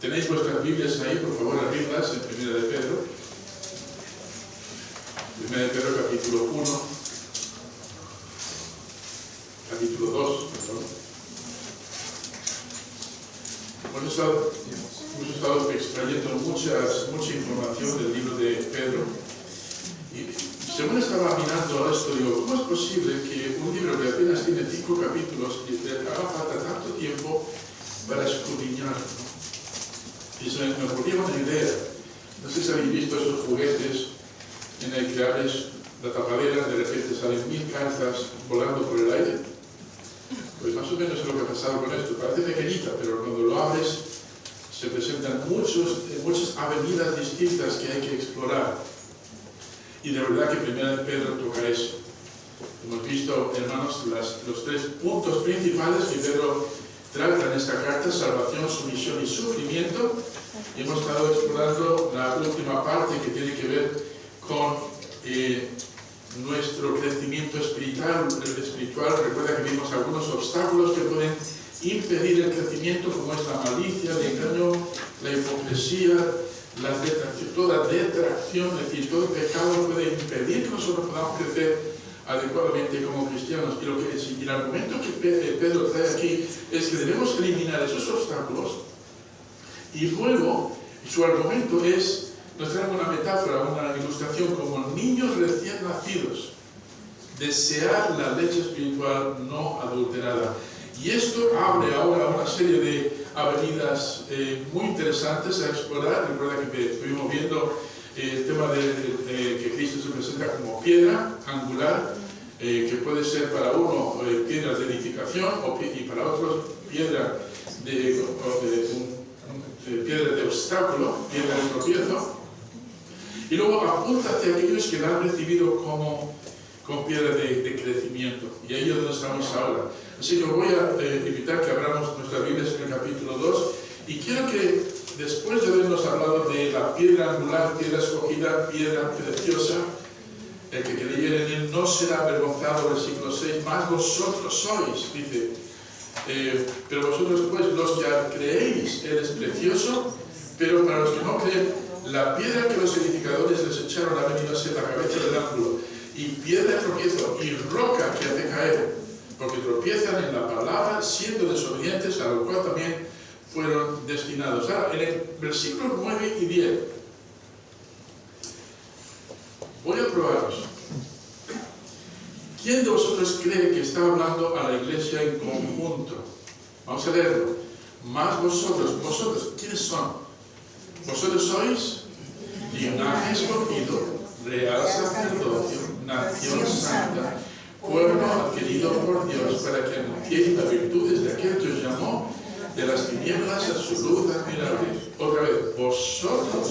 Tenéis vuestras Biblias ahí, por favor, abridlas en 1 de Pedro. 1 de Pedro, capítulo 1. Capítulo 2, perdón. Hemos estado extrayendo mucha información del libro de Pedro. Y según estaba mirando esto, digo, ¿cómo es posible que un libro que apenas tiene 5 capítulos y te haga falta tanto tiempo para escudriñar? Y se me ocurrió una idea. No sé si habéis visto esos juguetes en el que abres la tapadera, de repente salen 1000 cartas volando por el aire. Pues más o menos es lo que ha pasado con esto. Parece pequeñita, pero cuando lo abres se presentan muchas avenidas distintas que hay que explorar. Y de verdad que 1 de Pedro toca eso. Hemos visto, hermanos, los 3 puntos principales que Pedro trata en esta carta: salvación, sumisión y sufrimiento. Y hemos estado explorando la última parte que tiene que ver con nuestro crecimiento espiritual. Recuerda que vimos algunos obstáculos que pueden impedir el crecimiento, como es la malicia, el engaño, la hipocresía, toda detracción, es decir, todo pecado puede impedir que nosotros podamos crecer adecuadamente como cristianos. Y el argumento que Pedro trae aquí es que debemos eliminar esos obstáculos, y luego su argumento nos trae una metáfora, una ilustración, como niños recién nacidos, desear la leche espiritual no adulterada. Y esto abre ahora una serie de avenidas muy interesantes a explorar. Recuerda que estuvimos viendo el tema de que Cristo se presenta como piedra angular, que puede ser para uno piedras de edificación y para otros piedra de obstáculo, piedra de tropiezo. Y luego apunta hacia aquellos que la han recibido como piedra de crecimiento. Y ahí es donde estamos ahora. Así que os voy a invitar que abramos nuestras Biblias en el capítulo 2. Y quiero que, después de habernos hablado de la piedra angular, piedra escogida, piedra preciosa, el que creyere en él no será avergonzado, versículo 6, más vosotros sois, dice. Pero vosotros, pues, los que creéis, él es precioso, pero para los que no creen, la piedra que los edificadores les echaron ha venido a ser la cabeza del ángulo, y piedra de tropiezo y roca que hace caer, porque tropiezan en la palabra, siendo desobedientes, a lo cual también fueron destinados. Ahora, en el versículo 9 y 10, voy a probaros. ¿Quién de vosotros cree que está hablando a la iglesia en conjunto? Vamos a leerlo. Más vosotros, ¿quiénes son? Vosotros sois linaje escogido, real sacerdocio, nación santa, pueblo adquirido por Dios, para que anunciéis las virtudes de aquel que os llamó de las tinieblas a su luz admirable. Otra vez, vosotros,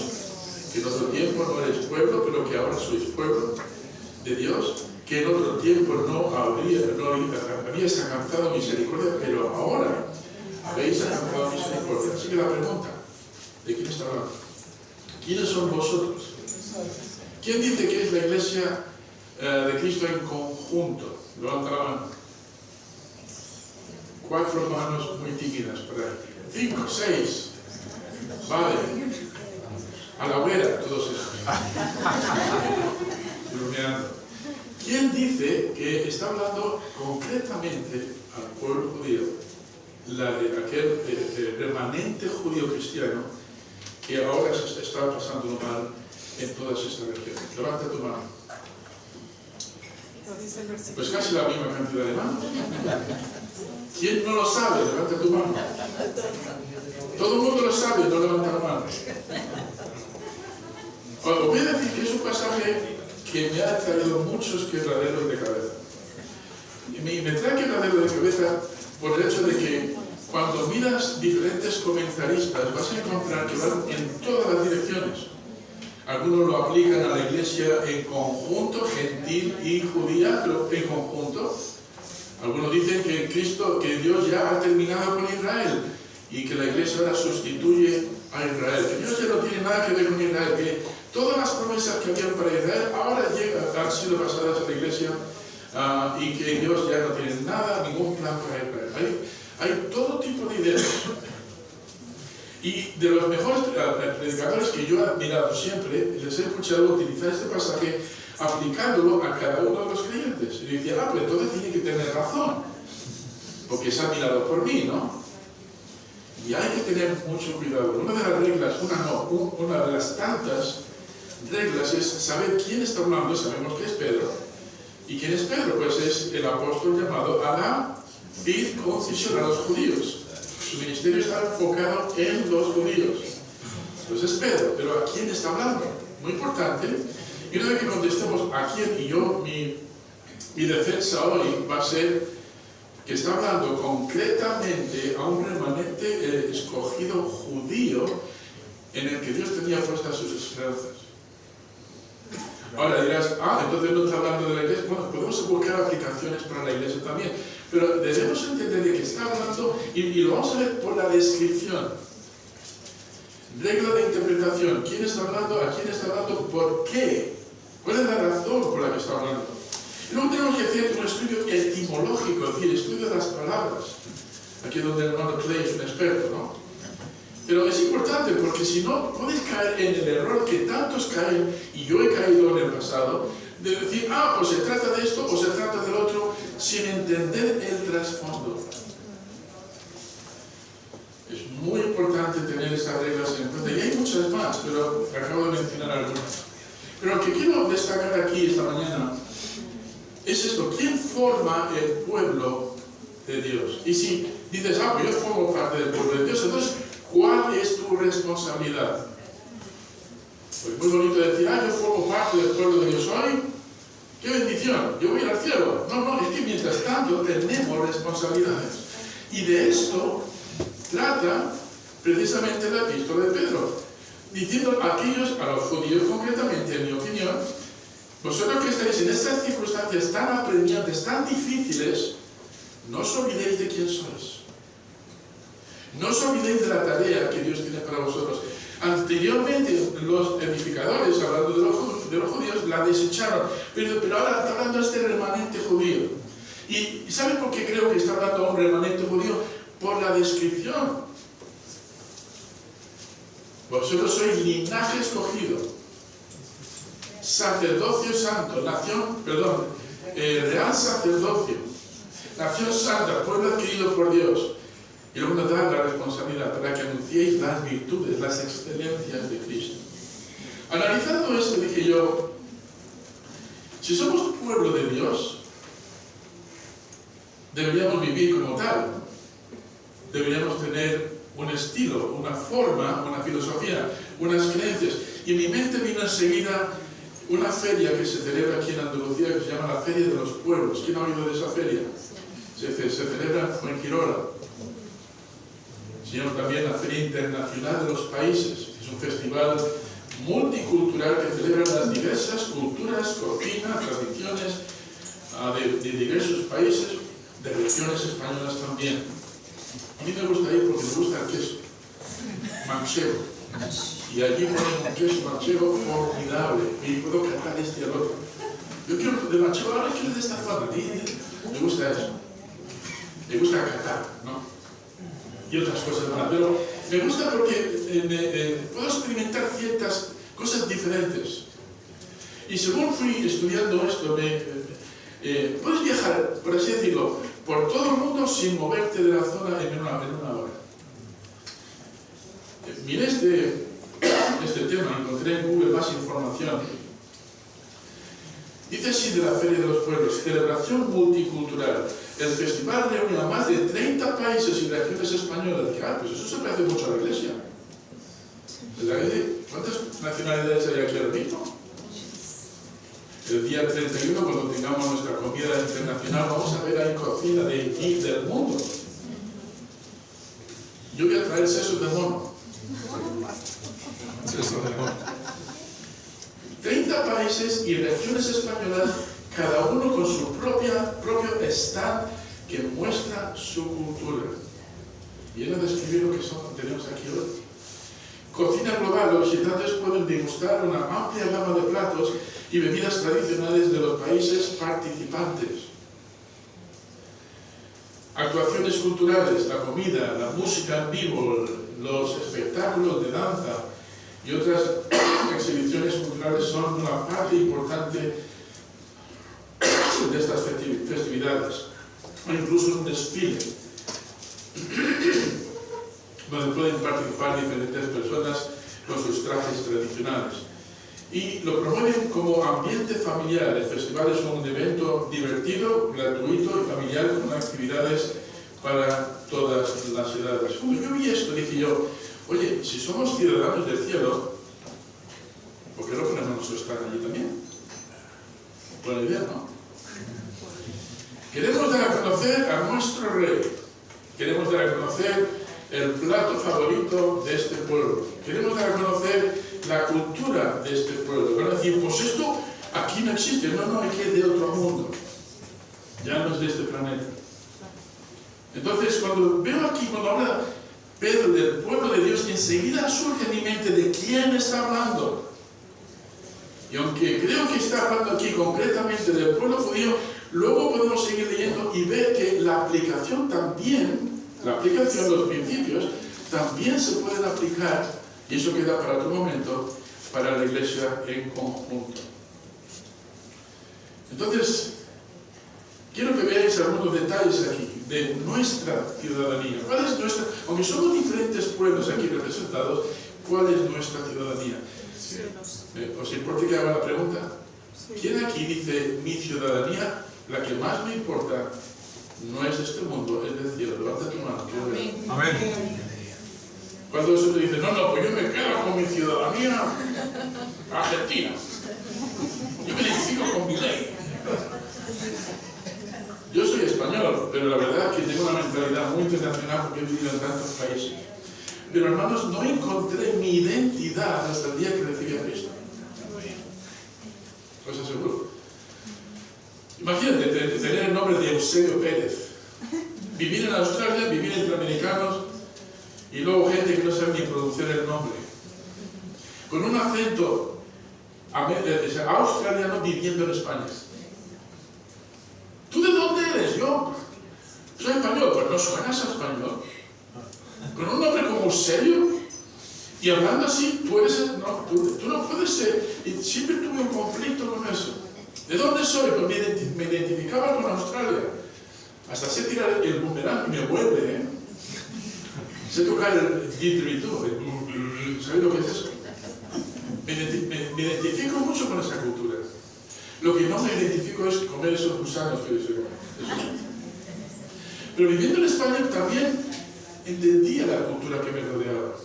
que en otro tiempo no erais pueblo, pero que ahora sois pueblo de Dios, que en otro tiempo no habíais alcanzado misericordia, pero ahora habéis alcanzado misericordia. Así que la pregunta, ¿de quién está hablando? ¿Quiénes son vosotros? ¿Quién dice que es la iglesia de Cristo en conjunto? Levanta la mano. 4 manos muy tímidas por ahí. 5, 6. Vale. A la hoguera, todos esos. Bromeando. ¿Quién dice que está hablando concretamente al pueblo judío, aquel remanente judío cristiano que ahora se está pasando mal en todas estas regiones? Levanta tu mano. Pues casi la misma cantidad de manos. ¿Quién no lo sabe? Levanta tu mano. Todo el mundo lo sabe, no levanta la mano. Os voy a decir que es un pasaje que me ha traído muchos quebraderos de cabeza. Y me trae quebraderos de cabeza por el hecho de que cuando miras diferentes comentaristas vas a encontrar que van en todas las direcciones. Algunos lo aplican a la iglesia en conjunto, gentil y judía, pero en conjunto. Algunos dicen que Dios ya ha terminado con Israel y que la iglesia ahora sustituye a Israel. Que Dios ya no tiene nada que ver con Israel, que todas las promesas que habían para Israel ahora han sido pasadas a la iglesia y que Dios ya no tiene ningún plan para Israel. Hay todo tipo de ideas. Y de los mejores predicadores que yo he admirado siempre, les he escuchado utilizar este pasaje aplicándolo a cada uno de los creyentes. Y decía, pues entonces tiene que tener razón, porque es admirado por mí, ¿no? Y hay que tener mucho cuidado. Una de las reglas, una de las tantas reglas es saber quién está hablando. Sabemos que es Pedro. ¿Y quién es Pedro? Pues es el apóstol llamado a la circuncisión, a los judíos. Su ministerio está enfocado en los judíos. Entonces es Pedro, pero ¿a quién está hablando? Muy importante. Y una vez que contestemos a quién, y yo, mi defensa hoy va a ser que está hablando concretamente a un remanente escogido judío en el que Dios tenía puestas sus esperanzas. Ahora dirás, entonces no está hablando de la iglesia. Bueno, podemos buscar aplicaciones para la iglesia también, pero debemos entender de qué está hablando y lo vamos a ver por la descripción. Regla de interpretación. ¿Quién está hablando? ¿A quién está hablando? ¿Por qué? ¿Cuál es la razón por la que está hablando? Y luego tenemos que hacer un estudio etimológico, es decir, estudio de las palabras. Aquí es donde el hermano Clay es un experto, ¿no? Pero es importante porque si no, puedes caer en el error que tantos caen, y yo he caído en el pasado, de decir, pues se trata de esto o se trata del otro, sin entender el trasfondo. Es muy importante tener estas reglas en cuenta, y hay muchas más, pero acabo de mencionar algunas. Pero lo que quiero destacar aquí esta mañana es esto: ¿quién forma el pueblo de Dios? Y si dices, pues yo formo parte del pueblo de Dios, entonces, ¿cuál es tu responsabilidad? Pues muy bonito decir, yo formo parte del pueblo de Dios hoy. ¡Qué bendición! Yo voy al cielo. No, es que mientras tanto tenemos responsabilidades. Y de esto trata precisamente la epístola de Pedro, diciendo a aquellos, a los judíos concretamente, en mi opinión, vosotros que estáis en estas circunstancias tan apremiantes, tan difíciles, no os olvidéis de quién sois. No os olvidéis de la tarea que Dios tiene para vosotros. Anteriormente, los edificadores, hablando de los judíos, la desecharon. Pero ahora está hablando de este remanente judío. ¿Y saben por qué creo que está hablando a un remanente judío? Por la descripción. Vosotros sois linaje escogido, sacerdocio santo, real sacerdocio, nación santa, pueblo adquirido por Dios. Y luego nos da la responsabilidad para que anunciéis las virtudes, las excelencias de Cristo. Analizando esto, dije yo, si somos pueblo de Dios, deberíamos vivir como tal. Deberíamos tener un estilo, una forma, una filosofía, unas creencias. Y en mi mente vino enseguida una feria que se celebra aquí en Andalucía, que se llama la Feria de los Pueblos. ¿Quién ha oído de esa feria? Se celebra en Fuengirola. Se llama también la Feria Internacional de los Países. Es un festival multicultural que celebra las diversas culturas, cocina, tradiciones de diversos países, de regiones españolas también. A mí me gusta ir porque me gusta el queso manchego. Y allí ponen un queso manchego formidable. Y puedo catar este y el otro. Yo quiero de manchego, ahora quiero de esta forma. Me gusta eso. Me gusta catar, ¿no? Y otras cosas más. Pero me gusta porque puedo experimentar ciertas cosas diferentes. Y según fui estudiando esto, puedes viajar, por así decirlo, por todo el mundo sin moverte de la zona en una hora. Miré este tema, encontré en Google más información. Dice así de la Feria de los Pueblos: celebración multicultural. El festival reúne a más de 30 países y regiones españolas. Dije, pues eso se parece mucho a la iglesia. ¿Cuántas nacionalidades hay aquí ahora mismo? El día 31, cuando tengamos nuestra comida internacional, vamos a ver ahí cocina del mundo. Yo voy a traer sesos de mono. 30 países y regiones españolas, cada uno con su propio stand que muestra su cultura. Y él a describir lo que tenemos aquí hoy. Cocina global: los visitantes pueden degustar una amplia gama de platos y bebidas tradicionales de los países participantes. Actuaciones culturales: la comida, la música en vivo, los espectáculos de danza y otras exhibiciones culturales son una parte importante de estas festividades, o incluso un desfile donde pueden participar diferentes personas con sus trajes tradicionales. Y lo promueven como ambiente familiar. El festival es un evento divertido, gratuito y familiar con actividades para todas las edades. Cuando yo vi esto, dije yo, oye, si somos ciudadanos del cielo, ¿por qué no ponemos nuestro stand allí también? Buena idea, ¿no? Queremos dar a conocer a nuestro rey. Queremos dar a conocer el plato favorito de este pueblo. Queremos dar a conocer la cultura de este pueblo. Van a decir, pues esto aquí no existe. No, es que es de otro mundo. Ya no es de este planeta. Entonces, cuando veo aquí, cuando habla Pedro del pueblo de Dios, enseguida surge en mi mente de quién está hablando. Y aunque creo que está hablando aquí concretamente del pueblo judío, luego podemos seguir leyendo y ver que la aplicación también, los principios, también se pueden aplicar, y eso queda para otro momento, para la iglesia en conjunto. Entonces, quiero que veáis algunos detalles aquí de nuestra ciudadanía. ¿Cuál es nuestra? Aunque somos diferentes pueblos aquí representados, ¿cuál es nuestra ciudadanía? ¿Os importa que haga la pregunta? ¿Quién aquí dice mi ciudadanía, la que más me importa, no es de este mundo, es del cielo? Levanta tu mano. Amén. Cuando eso te dice, no, pues yo me quedo con mi ciudadanía argentina. Yo me identifico con mi ley. Yo soy español, pero la verdad es que tengo una mentalidad muy internacional porque he vivido en tantos países. Pero hermanos, no encontré mi identidad hasta el día que recibí a Cristo. Os aseguro. Imagínate tener el nombre de Eusebio Pérez. Vivir en Australia, vivir entre americanos y luego gente que no sabe ni pronunciar el nombre. Con un acento australiano viviendo en España. ¿Tú de dónde eres? Yo soy español, pero no suenas a español. Con un nombre como Eusebio y hablando así, tú no puedes ser. Y siempre tuve un conflicto con eso. ¿De dónde soy? Pues me identificaba con Australia. Hasta sé tirar el boomerang y me vuelve, ¿eh? Sé tocar el didgeridoo. ¿Sabéis lo que es eso? Me identifico mucho con esa cultura. Lo que no me identifico es comer esos gusanos que yo comer. Pero viviendo en España también entendía la cultura que me rodeaba.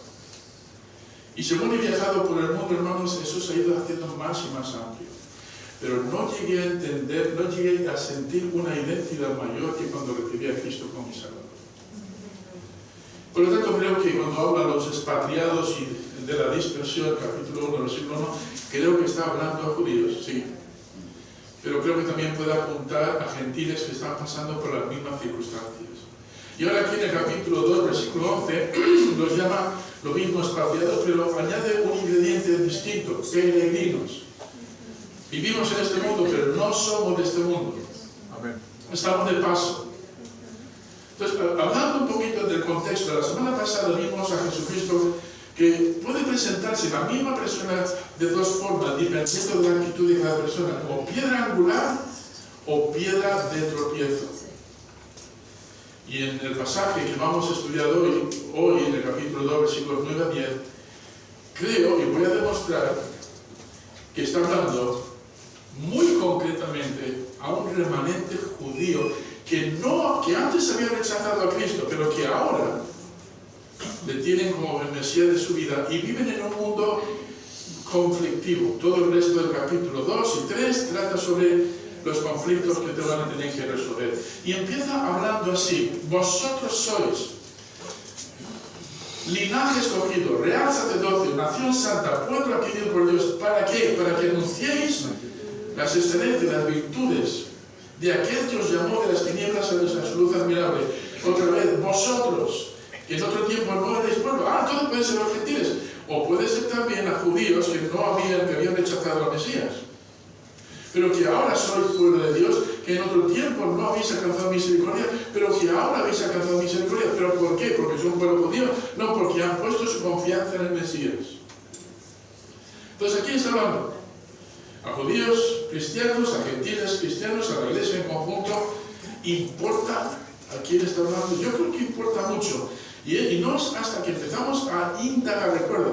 Y según he viajado por el mundo, hermanos, eso se ha ido haciendo más y más amplio. Pero no llegué a entender, no llegué a sentir una identidad mayor que cuando recibí a Cristo como mi Salvador. Por lo tanto, creo que cuando habla de los expatriados y de la dispersión, capítulo 1, versículo 1, creo que está hablando a judíos, sí. Pero creo que también puede apuntar a gentiles que están pasando por las mismas circunstancias. Y ahora aquí en el capítulo 2, versículo 11, los llama lo mismo expatriados, pero añade un ingrediente distinto, peregrinos. Vivimos en este mundo, pero no somos de este mundo. Amén. Estamos de paso. Entonces, hablando un poquito del contexto, la semana pasada vimos a Jesucristo que puede presentarse la misma persona de dos formas, dependiendo de la actitud de cada persona, como piedra angular o piedra de tropiezo. Y en el pasaje que vamos a estudiar hoy en el capítulo 2, versículos 9 a 10, creo y voy a demostrar que está hablando muy concretamente a un remanente judío que antes había rechazado a Cristo, pero que ahora le tienen como el Mesías de su vida y viven en un mundo conflictivo. Todo el resto del capítulo 2 y 3 trata sobre los conflictos que te van a tener que resolver. Y empieza hablando así: vosotros sois linaje escogido, real sacerdocio, nación santa, pueblo adquirido por Dios. ¿Para qué? Para que anunciéis las excelencias, las virtudes de aquel que os llamó de las tinieblas a nuestra luz admirable. Otra vez, vosotros, que en otro tiempo no erais pueblo. Entonces pueden ser los gentiles. O puede ser también a judíos que habían rechazado al Mesías. Pero que ahora sois pueblo de Dios, que en otro tiempo no habéis alcanzado misericordia, pero que ahora habéis alcanzado misericordia. ¿Pero por qué? Porque son pueblo judío. No, porque han puesto su confianza en el Mesías. Entonces, ¿a quién está hablando? A judíos cristianos, a gentiles cristianos, a la iglesia en conjunto. ¿Importa a quién está hablando? Yo creo que importa mucho. Y no es hasta que empezamos a indagar, recuerda,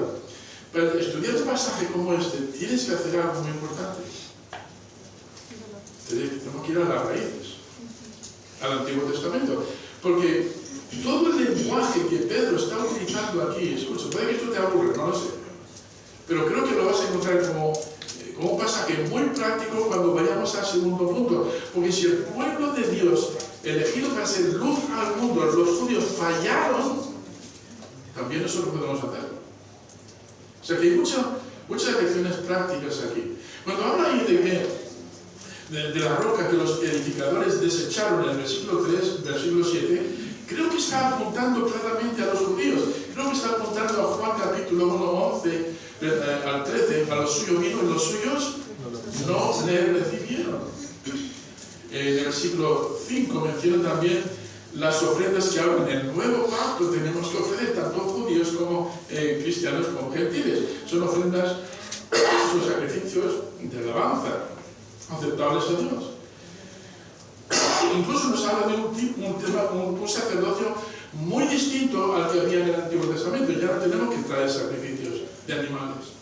para estudiar un pasaje como este, tienes que hacer algo muy importante. Tenemos que ir a las raíces, al Antiguo Testamento. Porque todo el lenguaje que Pedro está utilizando aquí, escucha, puede que esto te aburre, no lo sé, pero creo que lo vas a encontrar como un pasaje muy práctico cuando vayamos al segundo punto. Porque si el pueblo de Dios, elegido para ser luz al mundo, los judíos fallaron, también nosotros podemos hacerlo. O sea que hay muchas lecciones prácticas aquí. Cuando habla ahí de la roca que los edificadores desecharon en el versículo 3, versículo 7, creo que está apuntando claramente a los judíos. Creo que está apuntando a Juan capítulo 1, 11 al 13. A los suyos vino y los suyos no le recibieron. En el versículo 5 menciona también las ofrendas que ahora en el nuevo pacto tenemos que ofrecer, tanto judíos como cristianos como gentiles. Son ofrendas, son sacrificios de alabanza, aceptables a Dios. Incluso nos habla de un sacerdocio muy distinto al que había en el Antiguo Testamento. Ya no tenemos que traer sacrificios de animales.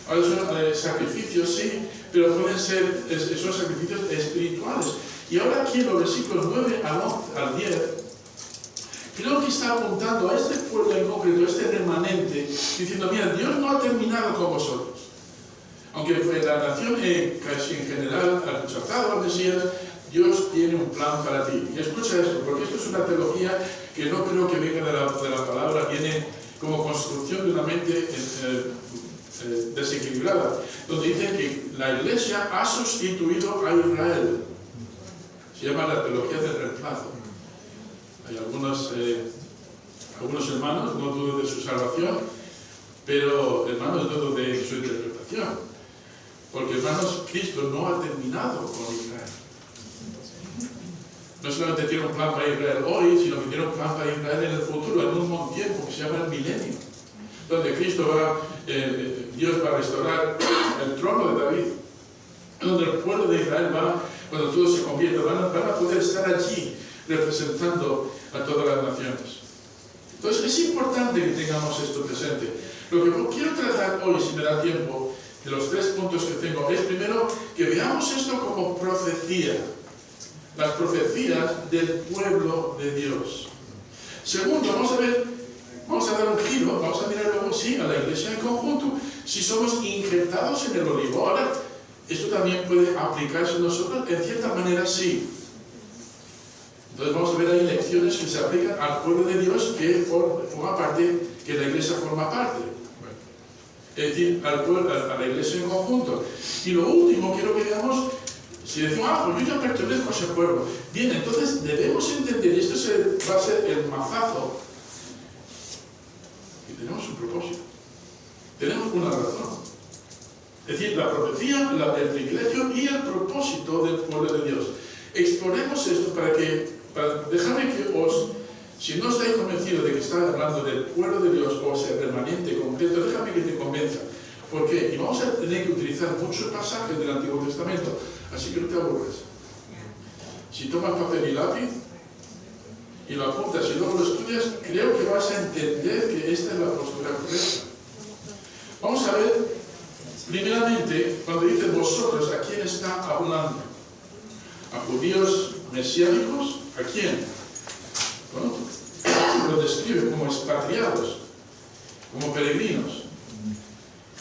Ahora son sacrificios, sí, pero pueden ser, son sacrificios espirituales. Y ahora aquí en los versículos 9 al 10, creo que está apuntando a este pueblo en concreto, a este remanente, diciendo, mira, Dios no ha terminado con vosotros. Aunque la nación casi en general ha rechazado al Mesías, Dios tiene un plan para ti. Y escucha esto, porque esto es una teología que no creo que venga de la palabra, viene como construcción de una mente desequilibrada, donde dice que la iglesia ha sustituido a Israel. Se llama la teología del reemplazo. Hay algunos hermanos, no dudo de su salvación, pero hermanos, no dudo de su interpretación. Porque, hermanos, Cristo no ha terminado con Israel. No solamente tiene un plan para Israel hoy, sino que tiene un plan para Israel en el futuro, en un buen tiempo, que se llama el milenio, donde Dios va a restaurar el trono de David, donde el pueblo de Israel cuando todo se convierta, van a poder estar allí representando a todas las naciones. Entonces es importante que tengamos esto presente. Lo que quiero tratar hoy, si me da tiempo, de los 3 puntos que tengo, es primero que veamos esto como profecía, las profecías del pueblo de Dios. Segundo, vamos a dar un giro, vamos a mirar luego, sí, a la iglesia en conjunto, si somos injertados en el olivo. Ahora, esto también puede aplicarse a nosotros, en cierta manera sí. Entonces vamos a ver ahí lecciones que se aplican al pueblo de Dios que forma parte, que la iglesia forma parte. Es decir, a la iglesia en conjunto. Y lo último, quiero que veamos, si decimos, pues yo ya pertenezco a ese pueblo. Bien, entonces debemos entender, y esto va a ser el mazazo, que tenemos un propósito. Tenemos una razón. Es decir, la profecía, el privilegio y el propósito del pueblo de Dios. Exploremos esto dejarme que si no estáis convencidos de que está hablando del pueblo de Dios o sea remanente concreto, déjame que te convenza. ¿Por qué? Y vamos a tener que utilizar muchos pasajes del Antiguo Testamento, así que no te aburres. Si tomas papel y lápiz y lo apuntas y luego lo estudias, creo que vas a entender que esta es la postura correcta. Vamos a ver, primeramente, cuando dice vosotros, ¿a quién está hablando? ¿A judíos mesiánicos? ¿A quién? Bueno, lo describe como expatriados, como peregrinos.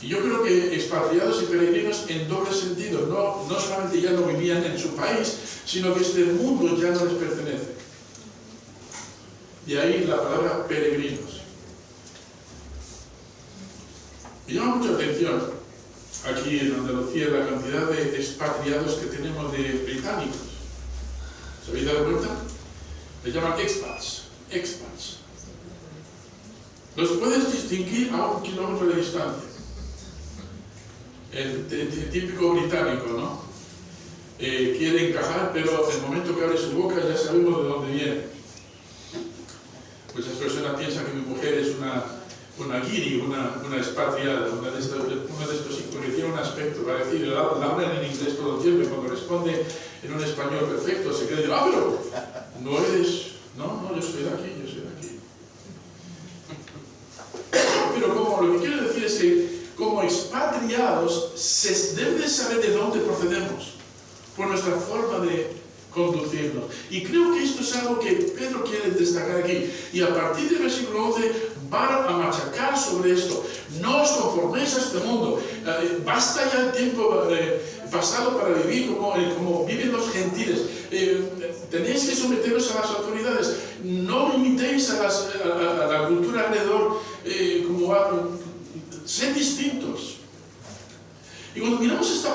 Y yo creo que expatriados y peregrinos en doble sentido, no solamente ya no vivían en su país, sino que este mundo ya no les pertenece. De ahí la palabra peregrinos. Me llama mucha atención aquí en Andalucía la cantidad de expatriados que tenemos de británicos. ¿Se habéis dado cuenta? Les llaman expats. Los puedes distinguir a 1 kilómetro de distancia. El típico británico, ¿no? quiere encajar, pero en el momento que abre su boca ya sabemos de dónde viene. Muchas personas piensan que mi mujer es una guiri, una expatriada, una de estos hijos que tiene un aspecto parecido, la hablan en inglés todo el tiempo y cuando responde en un español perfecto se queda y dice, pero no eres, no, yo soy de aquí, Pero lo que quiero decir es que como expatriados se debe saber de dónde procedemos por nuestra forma de conducirnos. Y creo que esto es algo que Pedro quiere destacar aquí. Y a partir del versículo 11 van a machacar sobre esto. No os conforméis a este mundo. Basta ya el tiempo pasado para vivir como viven los gentiles. Tenéis que someteros a las autoridades. No imitéis a la cultura alrededor sed distintos. Y cuando miramos estas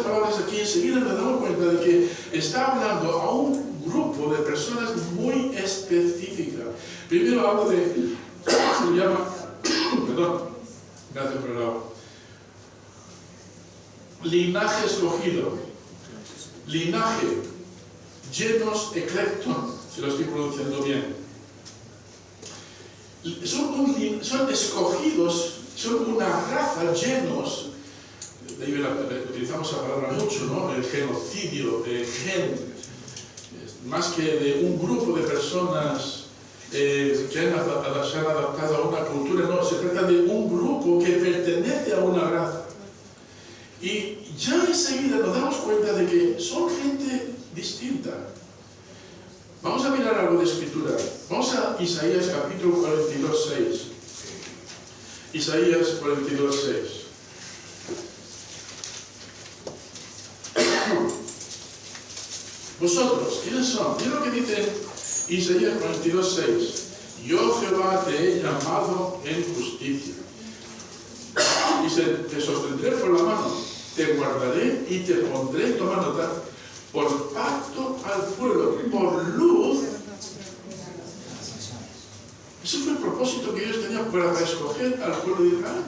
palabras aquí, enseguida nos damos cuenta de que está hablando a un grupo de personas muy específicas. Primero habla de, se llama, perdón, gracias por el agua, linaje escogido, linaje, llenos eclecton, si lo estoy pronunciando bien. Son escogidos, son una raza llenos. Utilizamos esa palabra mucho, ¿no? El genocidio, más que de un grupo de personas que se han adaptado a una cultura, no, se trata de un grupo que pertenece a una raza. Y ya enseguida nos damos cuenta de que son gente distinta. Vamos a mirar algo de escritura. Vamos a Isaías capítulo 42:6. Isaías 42:6. Vosotros, ¿quiénes son? Mira lo que dice Isaías 42:6. Yo Jehová te he llamado en justicia. Dice, te sostendré por la mano, te guardaré y te pondré, toma nota, por pacto al pueblo, por luz. Ese fue el propósito que Dios tenía para escoger al pueblo de Israel.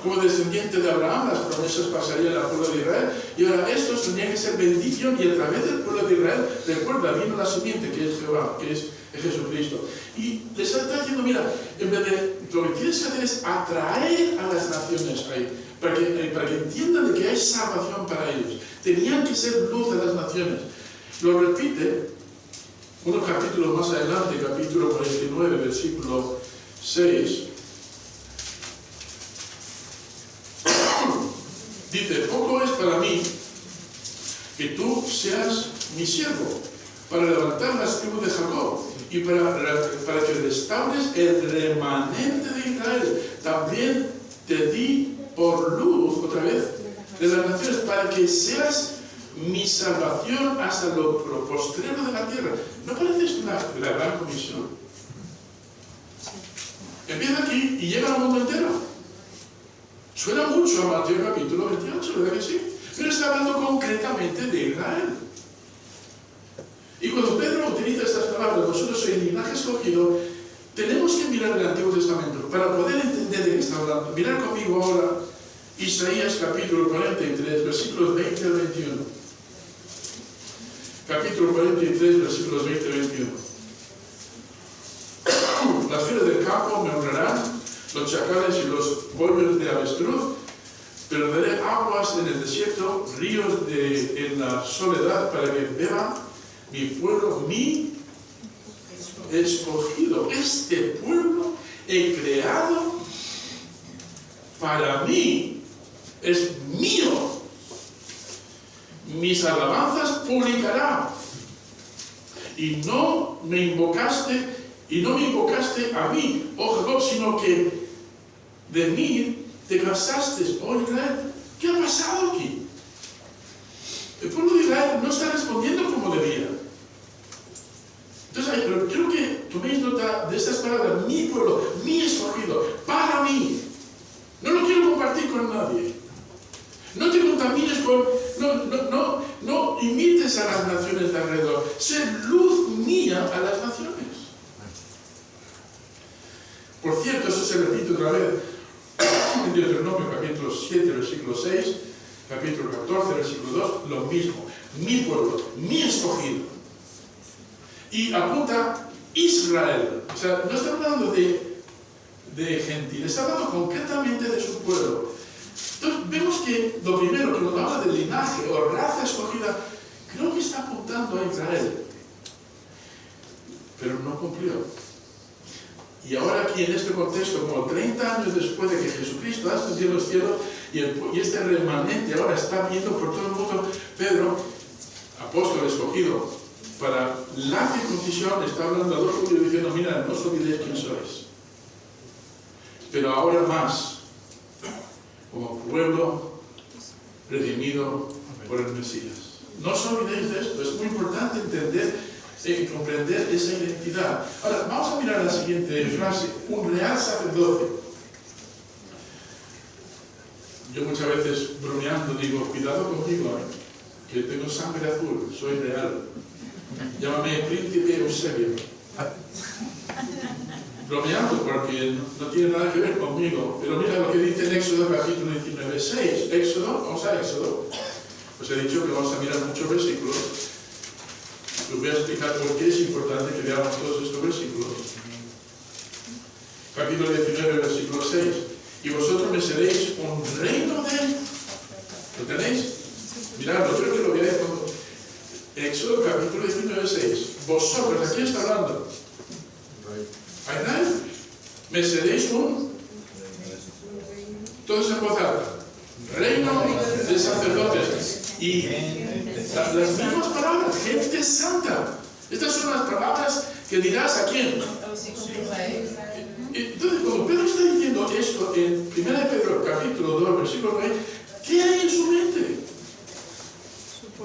Como descendiente de Abraham, las promesas pasarían al pueblo de Israel, y ahora estos tendrían que ser bendición, y a través del pueblo de Israel, recuerda, vino la semiente, que es Jehová, que es Jesucristo. Y les está diciendo, mira, en vez de, lo que tienes que hacer es atraer a las naciones ahí, para que entiendan de que hay salvación para ellos. Tenían que ser luz a las naciones. Lo repite unos capítulos más adelante, capítulo 49, versículo 6. Dice, poco es para mí que tú seas mi siervo, para levantar las tribus de Jacob y para que restaures el remanente de Israel. También te di por luz, otra vez, de las naciones, para que seas mi salvación hasta lo postrero de la tierra. ¿No parece esto la gran comisión? Empieza aquí y llega al mundo entero. Suena mucho a Mateo capítulo 28, ¿verdad que sí? Pero está hablando concretamente de Israel. Y cuando Pedro utiliza estas palabras, vosotros sois linaje escogido, tenemos que mirar el Antiguo Testamento para poder entender de qué está hablando. Mirad conmigo ahora Isaías capítulo 43, versículos 20 al 21. Capítulo 43, versículos 20 al 21. Las fieras del campo me honrarán, los chacales y los pollos de avestruz, pero daré aguas en el desierto, ríos en la soledad, para que beba mi pueblo, mi escogido. Este pueblo he creado para mí, es mío. Mis alabanzas publicará. Y no me invocaste a mí, oh Jacob, sino que de mí te cansaste, oh Israel. ¿Qué ha pasado aquí? El pueblo de Israel no está respondiendo como debía. Entonces, pero quiero que toméis nota de estas palabras: mi pueblo, mi escogido, para mí. No lo quiero compartir con nadie. No te contamines con... No imites a las naciones de alrededor. Sé luz mía a las naciones. Por cierto, eso se repite otra vez en Deuteronomio capítulo 7, versículo 6. capítulo 14, versículo 2, lo mismo. Mi pueblo, mi escogido. Y apunta Israel. O sea, no está hablando de gentil, está hablando concretamente de su pueblo. Entonces, vemos que lo primero, que cuando habla de linaje o raza escogida, creo que está apuntando a Israel. Pero no cumplió. Y ahora aquí en este contexto, como 30 años después de que Jesucristo ha ascendido a los cielos, y este remanente ahora está viendo por todo el mundo, Pedro, apóstol escogido para la circuncisión, está hablando a los judíos diciendo, mira, no os olvidéis quién sois. Pero ahora más, como pueblo redimido por el Mesías. No os olvidéis de esto, es muy importante entender y comprender esa identidad. Ahora, vamos a mirar la siguiente frase, un real sacerdocio. Yo muchas veces bromeando digo, cuidado conmigo, que tengo sangre azul, soy real. Llámame príncipe Eusebio. Bromeando porque no tiene nada que ver conmigo. Pero mira lo que dice en Éxodo capítulo 19, 6. Éxodo, vamos a Éxodo. Os he dicho que vamos a mirar muchos versículos. Os voy a explicar por qué es importante que veamos todos estos versículos. Capítulo 19, versículo 6. Y vosotros me seréis un reino de... ¿Lo tenéis? Miradlo, creo que lo veáis cuando... Éxodo capítulo 19, 6. Vosotros, ¿a quién está hablando? ¿A Israel? Me seréis un... Todos en voz alta. Reino de sacerdotes. Y las mismas palabras, gente santa. Estas son las palabras que dirás a quién. Entonces, cuando Pedro está diciendo esto en 1 Pedro capítulo 2, versículo 9, ¿qué hay en su mente?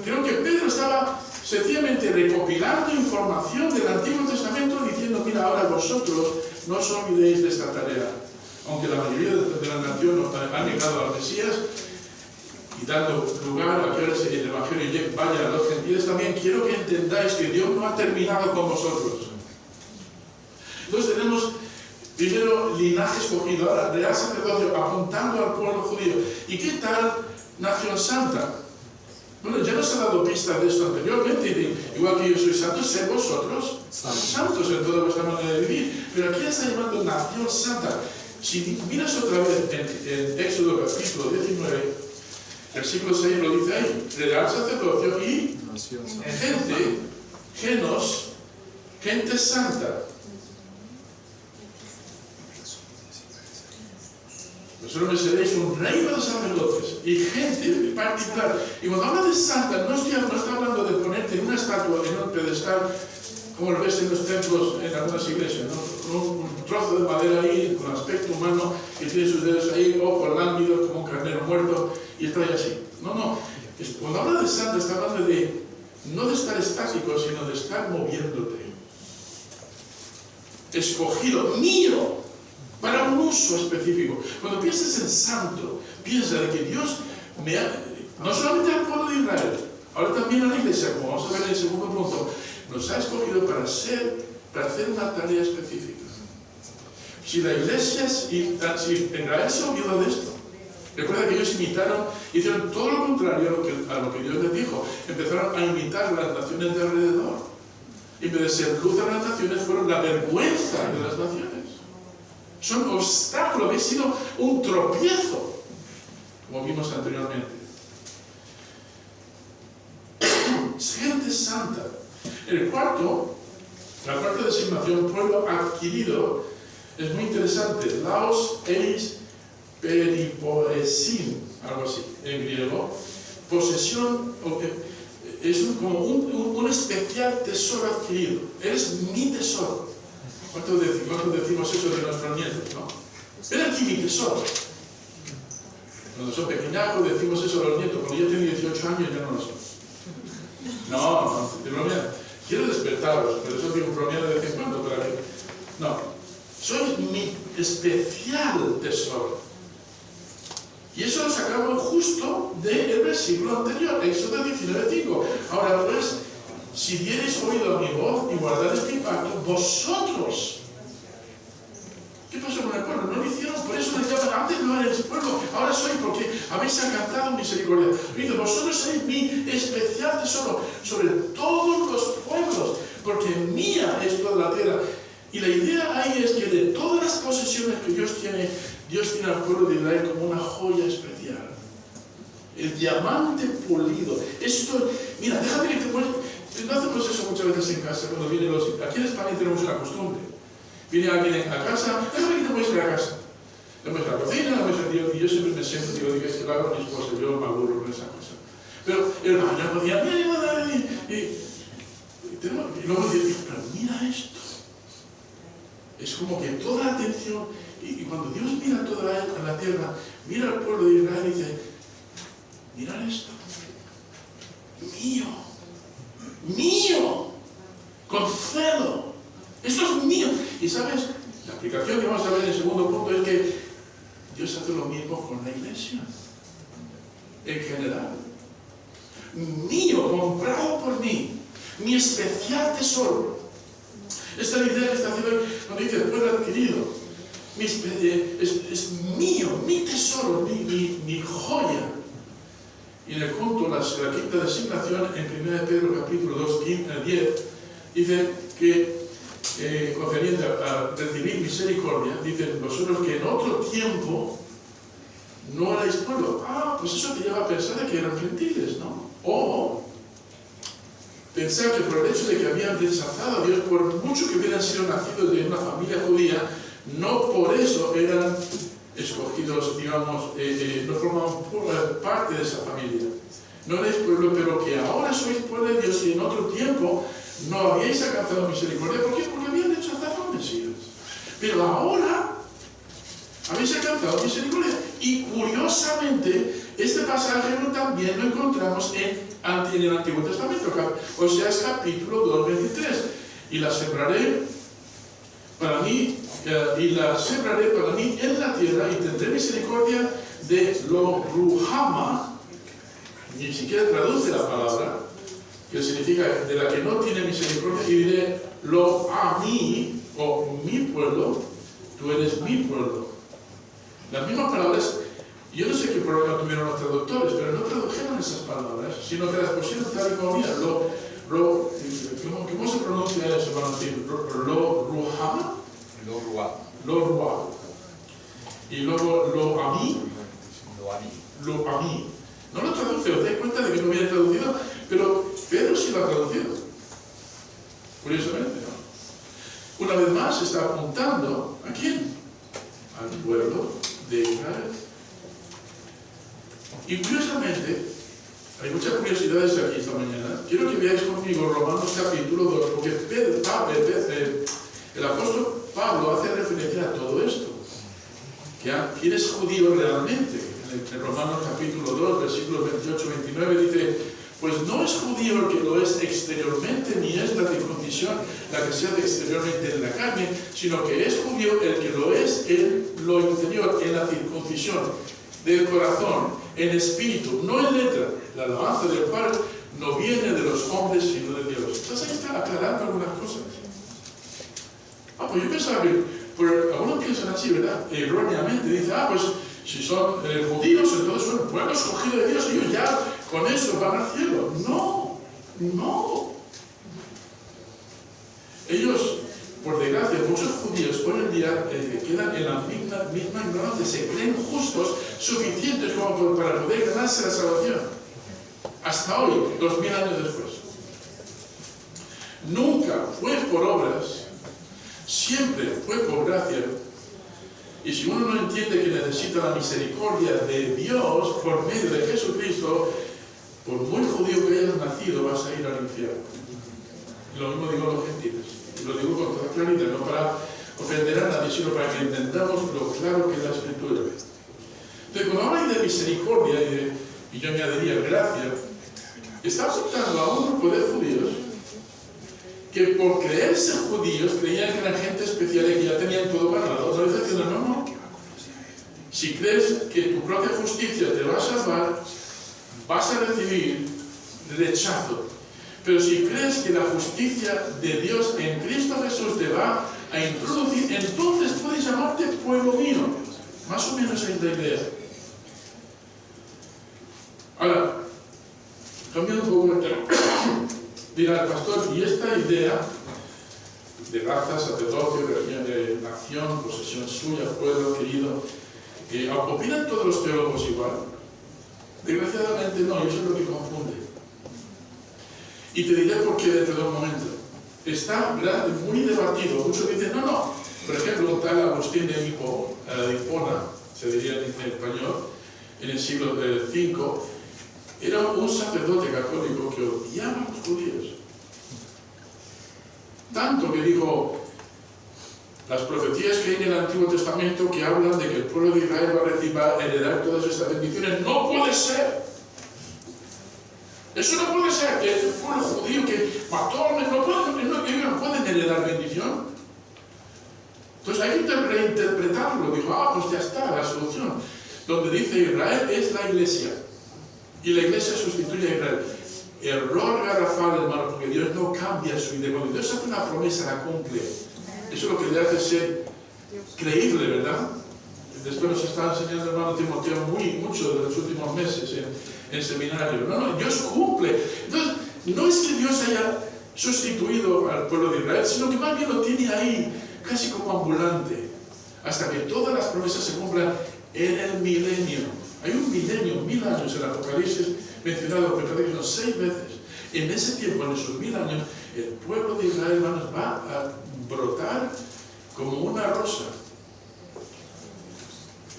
Creo que Pedro estaba sencillamente recopilando información del Antiguo Testamento diciendo, mira, ahora vosotros no os olvidéis de esta tarea. Aunque la mayoría de la nación ha negado al Mesías, y dando lugar a que ahora el Evangelio vaya a los gentiles, también quiero que entendáis que Dios no ha terminado con vosotros. Entonces tenemos primero linaje escogido, ahora real sacerdocio apuntando al pueblo judío. ¿Y qué tal nación santa? Bueno, ya nos ha dado pistas de esto anteriormente, igual que yo soy santo, sed vosotros santos en toda vuestra manera de vivir. Pero aquí está llamando nación santa. Si miras otra vez en Éxodo capítulo 19, versículo 6 lo dice ahí, real sacerdocio y gente, genos, gente santa. Vosotros me seréis un reino de sacerdotes y gente particular. Y cuando habla de santa, no está hablando de ponerte en una estatua, en un pedestal, como lo ves en los templos, en algunas iglesias, ¿no? Un trozo de madera ahí, con aspecto humano, que tiene sus dedos ahí, ojos lánguidos, como un carnero muerto, y está ahí así. No. Cuando habla de santa, está hablando de, no de estar estático, sino de estar moviéndote. Escogido, mío, para un uso específico. Cuando piensas en santo, piensa de que Dios no solamente al pueblo de Israel, ahora también a la iglesia, como vamos a ver en el segundo punto, nos ha escogido para hacer una tarea específica. Si la iglesia, si Israel se olvidó de esto, recuerda que ellos hicieron todo lo contrario a lo que Dios les dijo. Empezaron a imitar las naciones de alrededor. Y en vez de ser luz de las naciones, fueron la vergüenza de las naciones. Son obstáculos, habéis sido un tropiezo, como vimos anteriormente. Gente santa. La cuarta designación, pueblo adquirido, es muy interesante. Laos eis peripoesin, algo así, en griego. Posesión, es como un especial tesoro adquirido. Eres mi tesoro. ¿Cuánto decimos eso de nuestros nietos, no? Ven aquí mi tesoro. Cuando son pequeñajos decimos eso a los nietos. Cuando ya tienen 18 años ya no lo son. No, de bromea. Quiero despertaros, pero eso digo bromea de vez en cuando para que... No. Sois mi especial tesoro. Y eso lo sacamos justo del versículo anterior, Éxodo 19:5. Ahora pues, si diereis oído a mi voz y guardaréis mi pacto, vosotros. ¿Qué pasó con el pueblo? No lo hicieron, por eso les llaman, antes no eres pueblo, ahora soy, porque habéis alcanzado misericordia. Dice, vosotros sois mi especial tesoro sobre todos los pueblos, porque mía es toda la tierra. Y la idea ahí es que de todas las posesiones que Dios tiene al pueblo de Israel como una joya especial. El diamante pulido. Esto, mira, déjame que te muestre. No hacemos eso muchas veces en casa, cuando vienen los... Aquí en España tenemos una costumbre. Viene alguien a casa, déjame que te muestre la casa. Le muestra la cocina, le muestra el tío, y yo siempre me siento, digo, es que lo hago mi esposa, yo me aburro con esa cosa. Pero el baño podía, y luego dice, pero mira esto. Es como que toda la atención, y cuando Dios mira toda la tierra, mira al pueblo de Israel y dice, mirad esto, mío, mío, con celo, esto es mío. Y sabes, la aplicación que vamos a ver en el segundo punto es que Dios hace lo mismo con la iglesia, en general. Mío, comprado por mí, mi especial tesoro. Esta es la idea que está haciendo cuando dice pueblo adquirido. Es mío, mi tesoro, mi joya. Y en el punto, la quinta designación, en 1 Pedro capítulo 2, 10, dice que, concerniente a recibir misericordia, dice, vosotros que en otro tiempo no erais pueblo. Pues eso te lleva a pensar que eran gentiles, ¿no? O pensar que por el hecho de que habían rechazado a Dios, por mucho que hubieran sido nacidos de una familia judía, no por eso eran escogidos, digamos, no formaban parte de esa familia. No erais pueblo, pero que ahora sois pueblo de Dios y en otro tiempo no habíais alcanzado misericordia. ¿Por qué? Porque habían rechazado al Mesías. Pero ahora habéis alcanzado misericordia. Y curiosamente, este pasaje también lo encontramos en el Antiguo Testamento, Oseas capítulo 2, 23. Y la sembraré para mí, en la tierra, y tendré misericordia de lo ruhama, ni siquiera traduce la palabra, que significa de la que no tiene misericordia, y diré lo a mí, o mi pueblo, tú eres mi pueblo. Las mismas palabras. Yo no sé qué problema tuvieron los traductores, pero no tradujeron esas palabras, sino que las pusieron tal y como había. ¿Cómo se pronuncia eso, Valentín? Lo ruhama. Lo ruhama. Y luego lo a mí. Lo a mí. No lo traduce, os dais cuenta de que no viene traducido, pero Pedro sí lo ha traducido. Curiosamente, ¿no? Una vez más está apuntando ¿a quién? Al pueblo de Israel. Y curiosamente, hay muchas curiosidades aquí esta mañana. Quiero que veáis conmigo Romanos capítulo 2, porque el apóstol Pablo hace referencia a todo esto. ¿Quién es judío realmente? En Romanos capítulo 2, versículos 28-29 dice, pues no es judío el que lo es exteriormente, ni es la circuncisión la que se hace exteriormente en la carne, sino que es judío el que lo es en lo interior, en la circuncisión del corazón, en espíritu, no en letra. La alabanza del Padre no viene de los hombres, sino de Dios. Entonces ahí está aclarando algunas cosas. Pues yo pensaba que, algunos piensan así, ¿verdad? Erróneamente, dice, pues si son judíos, entonces son pueblo escogido de Dios, ellos ya con eso van al cielo. No, no. Ellos, por desgracia, muchos judíos hoy en día quedan en la misma ignorancia, se creen justos suficientes como para poder ganarse la salvación. Hasta hoy, 2000 años después. Nunca fue por obras, siempre fue por gracia. Y si uno no entiende que necesita la misericordia de Dios por medio de Jesucristo, por muy judío que hayas nacido, vas a ir al infierno. Y lo mismo digo a los gentiles. Y lo digo con toda claridad, no para ofender a nadie, sino para que entendamos lo claro que es la Escritura. Entonces, cuando habla de misericordia, y yo añadiría gracia, está aceptando a un grupo de judíos que por creerse judíos creían que eran gente especial y que ya tenían todo ganado. ¿Sabes? Diciendo, no. Si crees que tu propia justicia te va a salvar, vas a recibir rechazo. Pero si crees que la justicia de Dios en Cristo Jesús te va a introducir, entonces puedes llamarte pueblo mío. Más o menos es la idea. Cambiando un poco el tema. Dirá el pastor, y esta idea de raza, sacerdocio, nación, posesión suya, pueblo querido, ¿opinan todos los teólogos igual? Desgraciadamente no, y eso es lo que confunde. Y te diré por qué dentro de un momento. Está muy debatido. Muchos dicen, no. Por ejemplo, un tal Agustín de Hipona, se diría en español, en el siglo V, era un sacerdote católico que odiaba a los judíos. Tanto que dijo, las profecías que hay en el Antiguo Testamento que hablan de que el pueblo de Israel va a heredar todas estas bendiciones, no puede ser. Eso no puede ser. El pueblo judío que mató a hombres no pueden heredar bendición. Entonces hay que reinterpretarlo. Dijo, pues ya está, la solución. Donde dice Israel es la iglesia. Y la iglesia sustituye a Israel. Error garrafal, hermano, porque Dios no cambia su idea. Cuando Dios hace una promesa, la cumple. Eso es lo que le hace ser creíble, ¿verdad? Después nos está enseñando, hermano Timoteo, mucho de los últimos meses en seminario. No, Dios cumple. Entonces, no es que Dios haya sustituido al pueblo de Israel, sino que más bien lo tiene ahí, casi como ambulante, hasta que todas las promesas se cumplan en el milenio. Hay un milenio, 1000 años en el Apocalipsis, mencionado por Apocalipsis 6 veces. En ese tiempo, en esos 1000 años, el pueblo de Israel, hermanos, va a brotar como una rosa.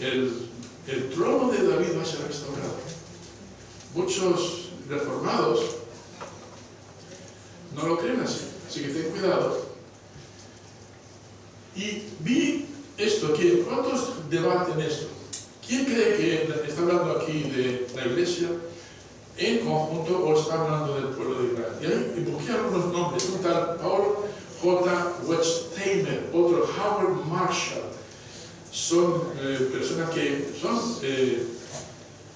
El trono de David va a ser restaurado. Muchos reformados no lo creen así que ten cuidado. Y vi esto, ¿cuántos debaten esto? ¿Quién cree que está hablando aquí de la iglesia en conjunto o está hablando del pueblo de Israel? Y ahí busqué algunos nombres, un tal Paul J. Wetzheimer, otro Howard Marshall. Son personas que son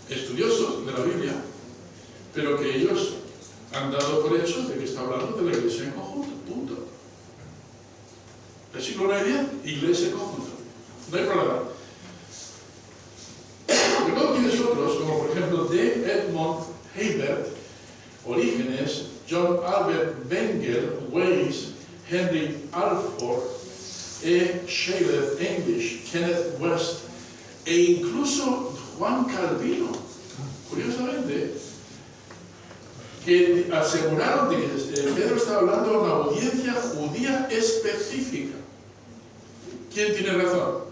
estudiosos de la Biblia, pero que ellos han dado por hecho de que está hablando de la iglesia en conjunto, punto. Versículo 9, iglesia en conjunto. No hay problema. Pero luego tienes otros, como por ejemplo D. Edmond Hebert, Orígenes, John Albert Bengel, Weiss, Henry Alford, E. Shaler English, Kenneth West, e incluso Juan Calvino, curiosamente, que aseguraron que Pedro estaba hablando a una audiencia judía específica. ¿Quién tiene razón?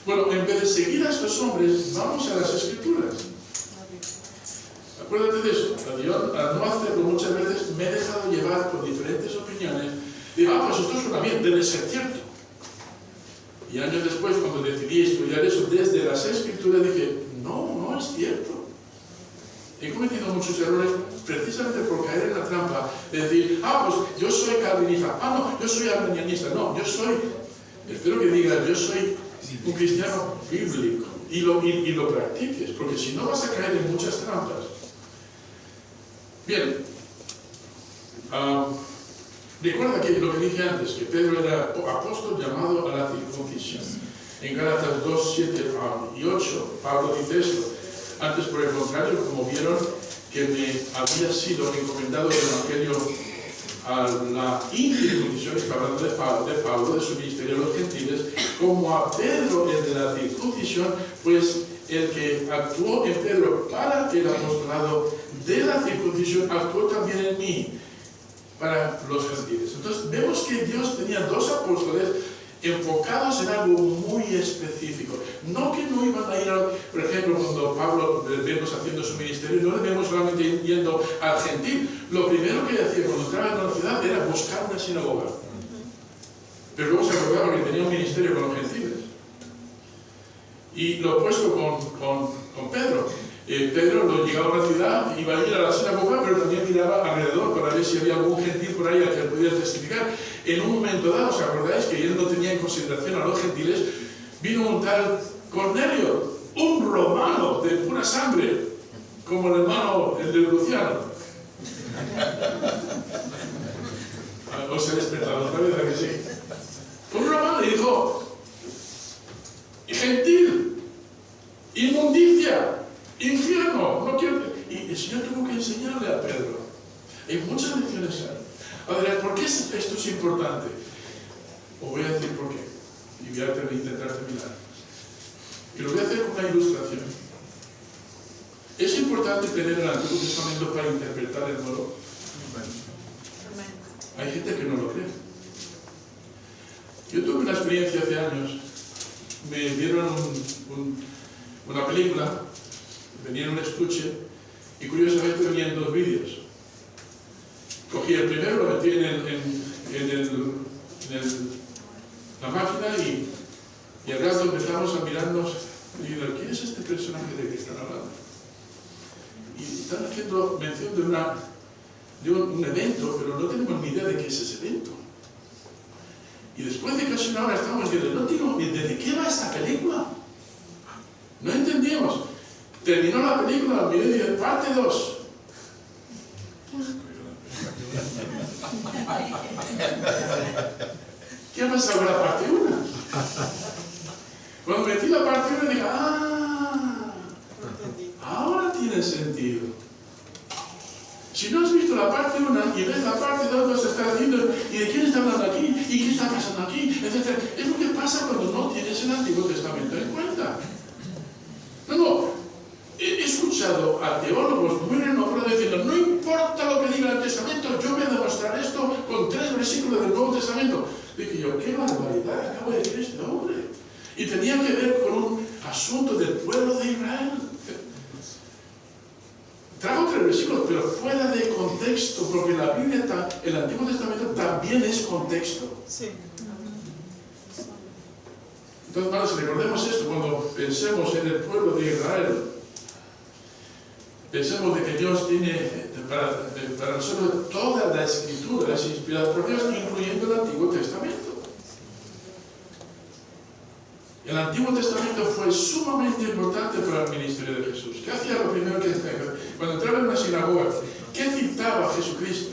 Bueno, en vez de seguir a estos hombres, vamos a las Escrituras. Acuérdate de eso. Al no hacerlo muchas veces me he dejado llevar por diferentes opiniones. Digo, pues esto suena bien, debe ser cierto. Y años después, cuando decidí estudiar eso desde las Escrituras, dije, no es cierto. He cometido muchos errores precisamente por caer en la trampa de decir, pues yo soy calvinista, no, yo soy arminianista, no, yo soy, espero que digas, yo soy un cristiano bíblico y lo practiques, porque si no vas a caer en muchas trampas. Bien, recuerda que lo que dije antes, que Pedro era apóstol llamado a la circuncisión. En Gálatas 2, 7 y 8, Pablo dice esto. Antes, por el contrario, como vieron que me había sido encomendado el Evangelio a la incircuncisión, está hablando de Pablo, de su ministerio a los gentiles, como a Pedro, el de la circuncisión, pues el que actuó en Pedro para el apostolado de la circuncisión, actuó también en mí para los gentiles. Entonces, vemos que Dios tenía dos apóstoles enfocados en algo muy específico. No que no iban a ir, por ejemplo, cuando Pablo vemos haciendo su ministerio, no le vemos solamente yendo al gentil. Lo primero que hacía cuando entraba en la ciudad era buscar una sinagoga. Pero luego se acordaba que tenía un ministerio con los gentiles. Y lo opuesto con Pedro. Pedro lo llegaba a la ciudad, iba a ir a la sinagoga, pero también miraba alrededor para ver si había algún gentil por ahí al que pudiera testificar. En un momento dado, ¿os acordáis que él no tenía en consideración a los gentiles? Vino un tal Cornelio, un romano de pura sangre, como el hermano, el de Luciano. ¿Os he despertado otra vez? ¿A que sí? Un romano y dijo, gentil, inmundicia, infierno, no quiero. Y el Señor tuvo que enseñarle a Pedro. Hay muchas lecciones ahí. Ahora, ¿por qué esto es importante? Os voy a decir por qué. Y voy a intentar terminar. Y lo voy a hacer con una ilustración. ¿Es importante tener el Antiguo Testamento para interpretar el Nuevo? Hay gente que no lo cree. Yo tuve una experiencia hace años. Me dieron una película, venía en un estuche y curiosamente venían 2 vídeos. Cogí el primero, lo metí en la máquina y al rato empezamos a mirarnos y digo, ¿quién es este personaje de que están hablando? Y están haciendo mención de un evento, pero no tenemos ni idea de qué es ese evento. Y después de casi una hora estábamos diciendo, no tengo ni idea de qué va esta película. No entendíamos. Terminó la película, miré y dije, parte 2. ¿Qué ha pasado con la parte 1? Cuando metí la parte 1 dije, ahora tiene sentido. Si no has visto la parte 1 y ves la parte 2, vas a estar diciendo, ¿y de quién está hablando aquí? ¿Y qué está pasando aquí? Etcétera. Es lo que pasa cuando no tienes el Antiguo Testamento en cuenta. No. He escuchado a teólogos muy renombrados diciendo, no importa lo que diga el Testamento, yo voy a demostrar esto con 3 versículos del Nuevo Testamento. Dije yo, qué barbaridad acabo de decir este hombre. Y tenía que ver con un asunto del pueblo de Israel. Trajo 3 versículos, pero fuera de contexto, porque la Biblia, el Antiguo Testamento también es contexto. Sí. Entonces, hermanos, recordemos esto cuando pensemos en el pueblo de Israel. Pensemos de que Dios tiene para nosotros toda la Escritura es inspirada por Dios, incluyendo el Antiguo Testamento. El Antiguo Testamento fue sumamente importante para el ministerio de Jesús. ¿Qué hacía lo primero que cuando entraba en una sinagoga? ¿Qué citaba Jesucristo?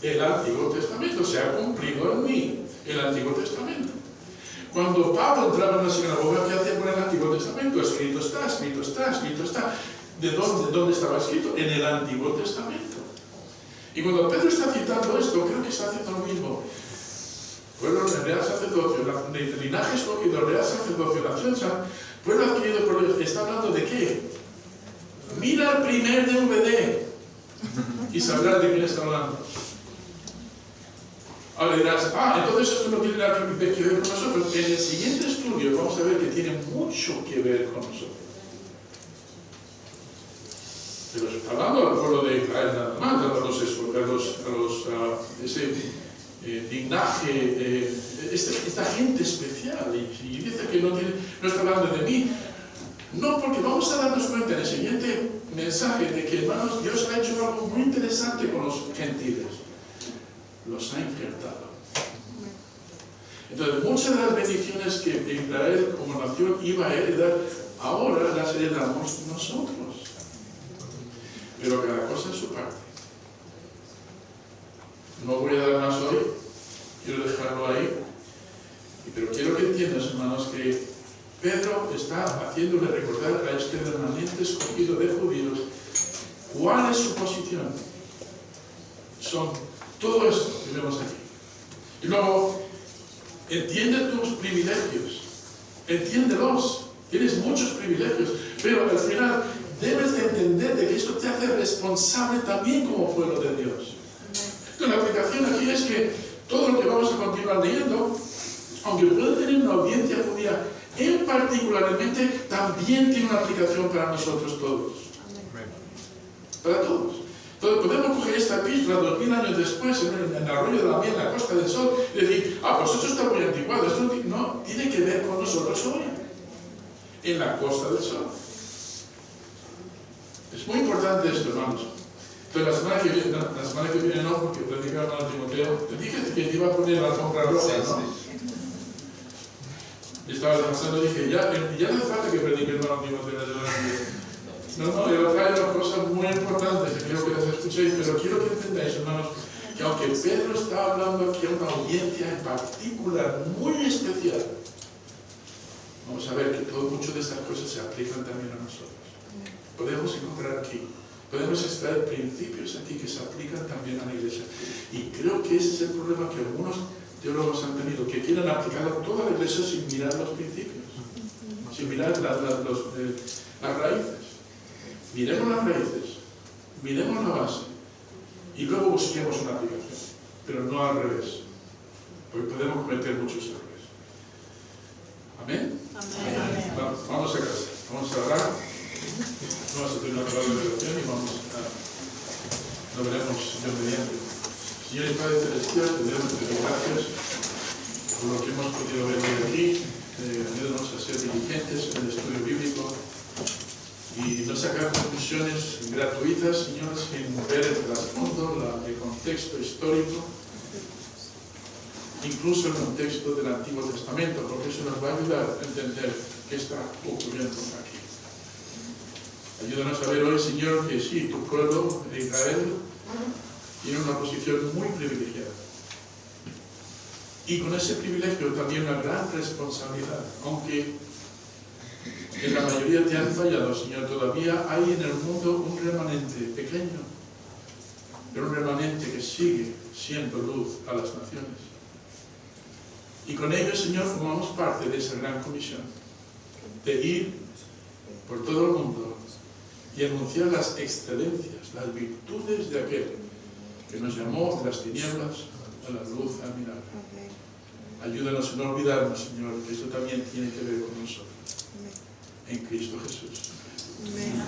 El Antiguo Testamento. Se ha cumplido en mí el Antiguo Testamento. Cuando Pablo entraba en una sinagoga, ¿qué hacía con el Antiguo Testamento? Escrito está, escrito está, escrito está. ¿De dónde estaba escrito? En el Antiguo Testamento. Y cuando Pedro está citando esto, creo que está haciendo lo mismo. Pueblo real sacerdocio, el linaje escogido, real sacerdocio, nación santa, pueblo adquirido por Dios. ¿Está hablando de qué? Mira el primer DVD y sabrás de quién está hablando. Ahora dirás, entonces esto no tiene nada que ver con nosotros. En el siguiente estudio vamos a ver que tiene mucho que ver con nosotros. Pero está hablando al pueblo de Israel nada más, ese linaje, esta gente especial. Y dice que no está hablando de mí. No, porque vamos a darnos cuenta en el siguiente mensaje de que, hermanos, Dios ha hecho algo muy interesante con los gentiles. Los ha injertado. Entonces, muchas de las bendiciones que Israel como nación iba a heredar, ahora las heredamos nosotros. Pero cada cosa en su parte. No voy a dar más hoy, quiero dejarlo ahí. Pero quiero que entiendas, hermanos, que Pedro está haciéndole recordar a este remanente escogido de judíos cuál es su posición. Son todo esto que vemos aquí. Y luego, entiende tus privilegios, entiéndelos. Tienes muchos privilegios, pero al final debes de entender de que esto te hace responsable también como pueblo de Dios. Entonces, la aplicación aquí es que todo lo que vamos a continuar leyendo, aunque puede tener una audiencia judía, en particularmente también tiene una aplicación para nosotros todos. Para todos. Entonces podemos coger esta epístola 2000 años después en el arroyo de la miel, en la Costa del Sol, y decir, pues eso está muy anticuado. Esto no tiene que ver con nosotros hoy, en la Costa del Sol. Es muy importante esto, hermanos. Entonces la semana que viene no, porque predicaba hermano Timoteo, te dije que te iba a poner la alfombra roja, ¿no? Y estaba descansando y dije, ya no hace falta que predique hermano Timoteo. No, yo traigo cosas muy importantes que quiero que las escuchéis, pero quiero que entendáis, hermanos, que aunque Pedro está hablando aquí a una audiencia en particular, muy especial, vamos a ver que muchas de estas cosas se aplican también a nosotros. Podemos encontrar aquí podemos extraer principios aquí que se aplican también a la iglesia. Y creo que ese es el problema que algunos teólogos han tenido, que quieren aplicar a toda la iglesia sin mirar los principios, sin mirar las raíces. Miremos las raíces, miremos la base y luego busquemos una aplicación, pero no al revés, porque podemos cometer muchos errores. ¿Amén? Amén. Vamos a casa, vamos a orar, vamos a tener una palabra de oración y lo veremos Dios mediante. Señor y Padre Celestial, te damos gracias por lo que hemos podido ver hoy aquí. Ayúdanos a ser diligentes en el estudio bíblico y no sacar conclusiones gratuitas, Señor, sin ver el trasfondo, el contexto histórico, incluso el contexto del Antiguo Testamento, porque eso nos va a ayudar a entender qué está ocurriendo aquí. Ayúdanos a ver hoy, Señor, que sí, tu pueblo, Israel, tiene una posición muy privilegiada. Y con ese privilegio también una gran responsabilidad, aunque en la mayoría te han fallado, Señor, todavía hay en el mundo un remanente pequeño, pero un remanente que sigue siendo luz a las naciones. Y con ello, Señor, formamos parte de esa gran comisión, de ir por todo el mundo y anunciar las excelencias, las virtudes de aquel que nos llamó de las tinieblas a la luz admirable. Ayúdanos a no olvidarnos, Señor, que esto también tiene que ver con nosotros. En Cristo Jesús. Amén.